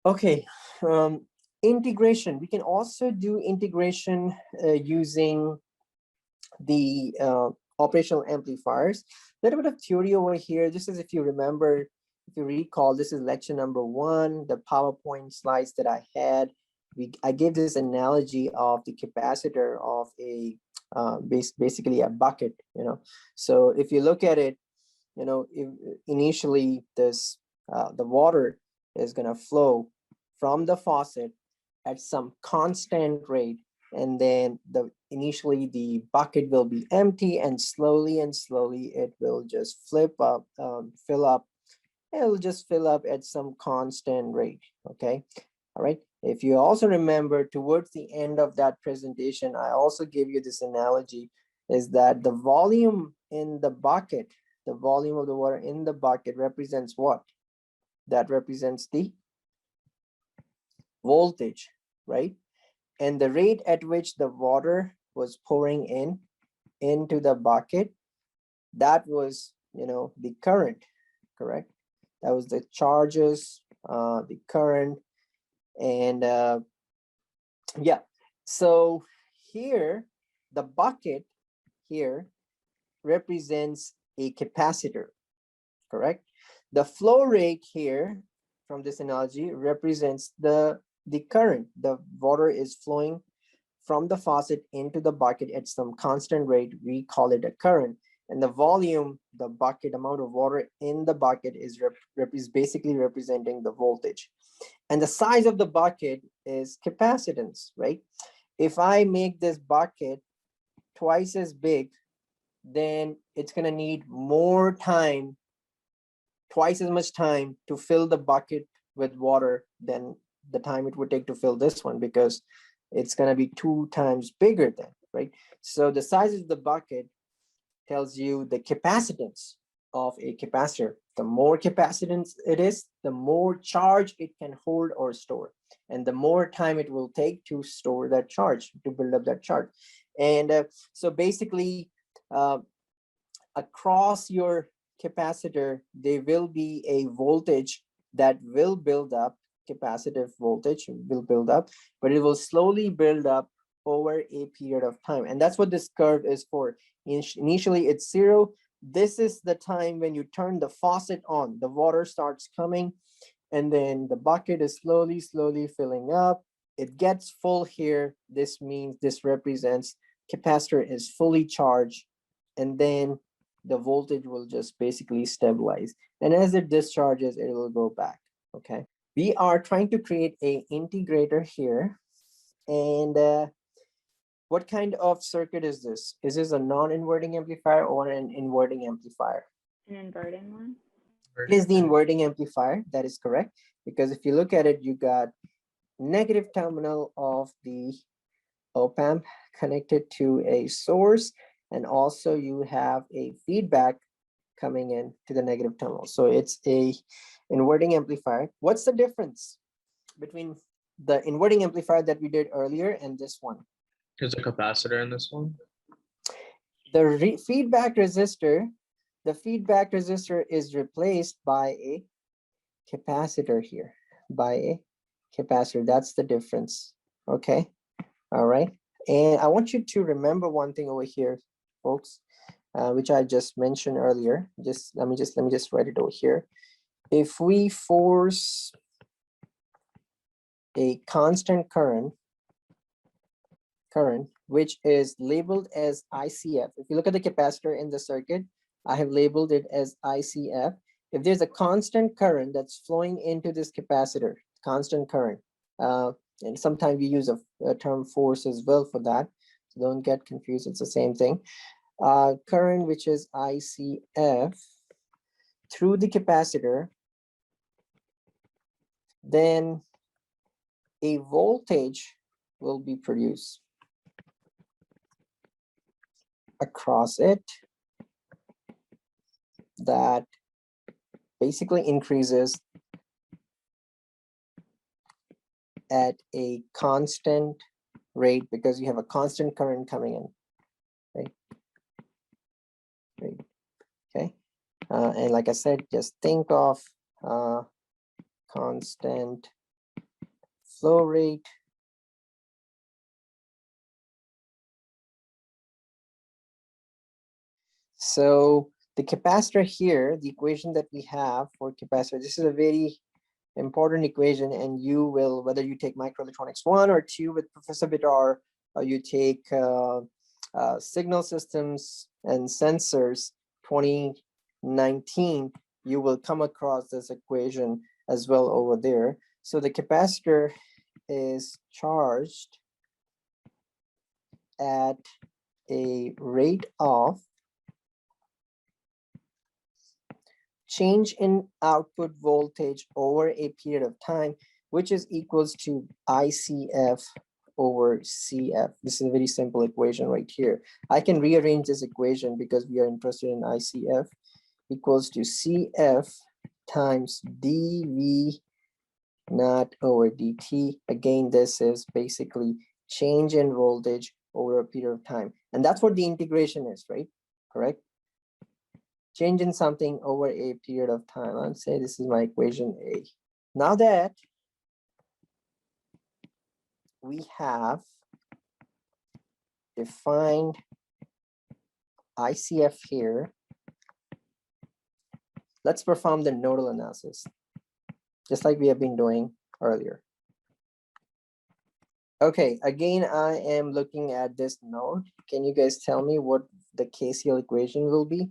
Okay, integration. We can also do integration using the operational amplifiers. A little bit of theory over here. This is, if you remember, if you recall, this is lecture number 1, the PowerPoint slides that I had. I gave this analogy of the capacitor of a basically a bucket, So if you look at it, if initially this the water is going to flow from the faucet at some constant rate, and then initially the bucket will be empty, and slowly it will just fill up. It'll just fill up at some constant rate. Okay, all right. If you also remember, towards the end of that presentation, I also gave you this analogy, is that the volume in the bucket, the volume of the water in the bucket represents what? That represents the voltage, right? And the rate at which the water was pouring into the bucket, that was, the current, correct? That was the charges, the current, and yeah. So here, the bucket here represents a capacitor, correct? The flow rate here from this analogy represents the current. The water is flowing from the faucet into the bucket at some constant rate. We call it a current. And the volume, the bucket amount of water in the bucket is basically representing the voltage. And the size of the bucket is capacitance, right? If I make this bucket twice as big, then it's going to need more time, twice as much time to fill the bucket with water than the time it would take to fill this one, because it's going to be 2 times bigger then, right? So the size of the bucket tells you the capacitance of a capacitor. The more capacitance it is, the more charge it can hold or store, and the more time it will take to store that charge, to build up that charge. And so basically, across your capacitor, there will be a voltage that will build up, capacitive voltage will build up, but it will slowly build up over a period of time. And that's what this curve is for. Initially, it's 0. This is the time when you turn the faucet on, the water starts coming, and then the bucket is slowly filling up. It gets full here. This means, this represents capacitor is fully charged, and then the voltage will just basically stabilize. And as it discharges, it will go back, okay? We are trying to create a integrator here. And what kind of circuit is this? Is this a non-inverting amplifier or an inverting amplifier? An inverting one. It is the inverting amplifier, that is correct. Because if you look at it, you got negative terminal of the OPAMP connected to a source, and also you have a feedback coming in to the negative terminal. So it's a inverting amplifier. What's the difference between the inverting amplifier that we did earlier and this one? There's a capacitor in this one. The feedback resistor is replaced by a capacitor here, by a capacitor. That's the difference. Okay. All right. And I want you to remember one thing over here, folks, which I just mentioned earlier. Let me just write it over here. If we force a constant current, which is labeled as ICF. If you look at the capacitor in the circuit, I have labeled it as ICF. If there's a constant current that's flowing into this capacitor, constant current, and sometimes we use a term force as well for that, so don't get confused, it's the same thing. Current, which is ICF, through the capacitor, then a voltage will be produced across it that basically increases at a constant rate, because you have a constant current coming in, right? Okay, and like I said, just think of constant flow rate. So the capacitor here, the equation that we have for capacitor, this is a very important equation, and you will, whether you take microelectronics 1 or 2 with Professor Bidar, or you take signal systems and sensors 2019, you will come across this equation as well over there. So the capacitor is charged at a rate of change in output voltage over a period of time, which is equals to ICF over CF. This is a very simple equation right here. I can rearrange this equation because we are interested in ICF, equals to CF times dV naught over dt. Again, this is basically change in voltage over a period of time. And that's what the integration is, right? Correct? Change in something over a period of time. Let's say this is my equation A. Now that we have defined ICF here, let's perform the nodal analysis, just like we have been doing earlier. Okay, again, I am looking at this node. Can you guys tell me what the KCL equation will be?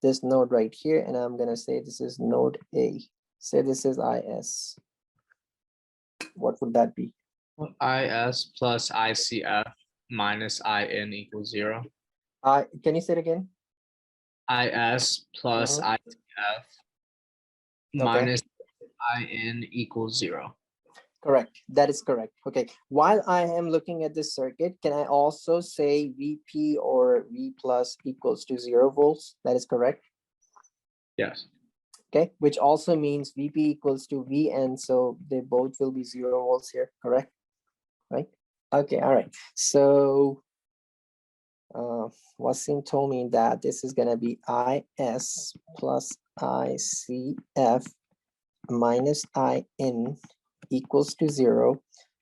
This node right here, and I'm gonna say this is node A. Say this is IS. What would that be? IS plus ICF minus IN equals 0. Can you say it again? IS plus ICF Okay. minus IN equals 0. Correct. That is correct. Okay. While I am looking at this circuit, can I also say VP or V plus equals to 0 volts? That is correct. Yes. Okay. Which also means VP equals to VN. So they both will be 0 volts here. Correct. Right. Okay. All right. So Wasim told me that this is going to be IS plus ICF minus IN equals to 0.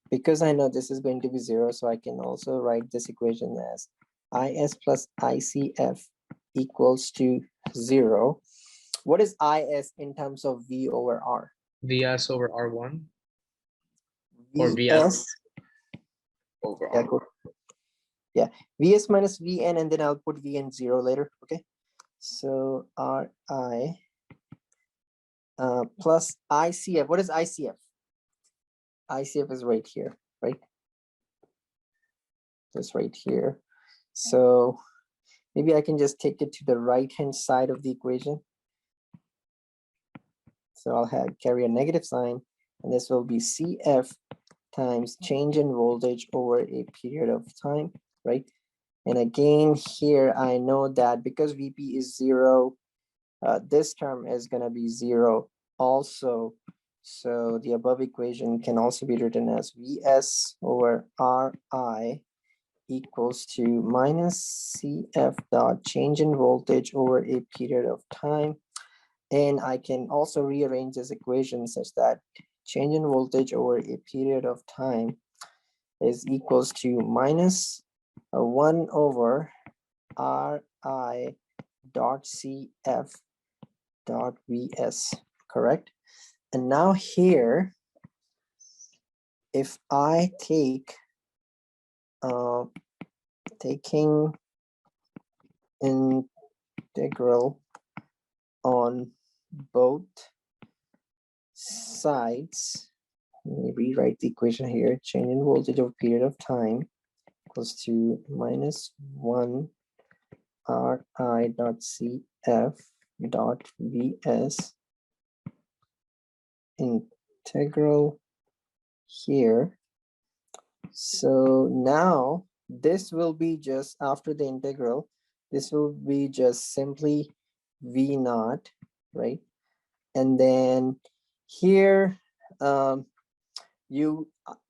Because I know this is going to be 0, so I can also write this equation as IS plus ICF equals to 0. What is IS in terms of V over R? VS over R1 or VS VS, over yeah, R1. go. Yeah, VS minus VN, and then I'll put VN 0 later. Okay, so RI plus ICF. What is ICF? ICF is right here, right? This right here. So maybe I can just take it to the right-hand side of the equation. So I'll carry a negative sign, and this will be CF times change in voltage over a period of time, right? And again, here I know that because VP is 0, this term is going to be 0 also. So the above equation can also be written as VS over RI equals to minus CF dot change in voltage over a period of time. And I can also rearrange this equation such that change in voltage over a period of time is equals to minus 1 over RI dot CF dot VS, correct? And now here, if I take taking integral on both sides, let me rewrite the equation here, change in voltage over period of time equals to minus 1 RI dot CF dot VS integral here. So now this will be just after the integral, this will be just simply V naught, right? And then here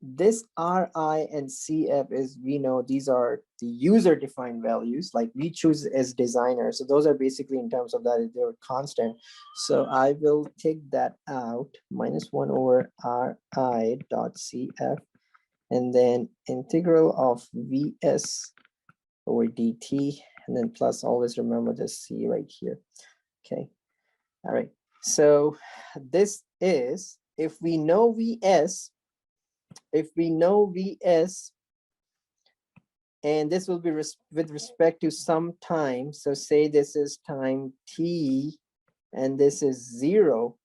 this RI and CF is, we know these are the user defined values, like we choose as designer. So those are basically in terms of that, they're constant. So I will take that out, -1 over RI dot CF, and then integral of VS over DT, and then plus, always remember the C right here. Okay, all right. So this is, if we know VS, and this will be with respect to some time. So say this is time t, and this is 0.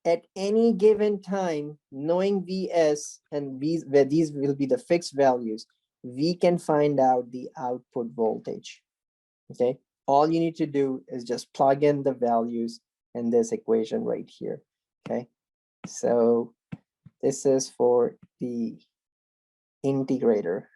At any given time, knowing Vs and Vs, where these will be the fixed values, we can find out the output voltage. Okay, all you need to do is just plug in the values in this equation right here. Okay, so this is for the integrator.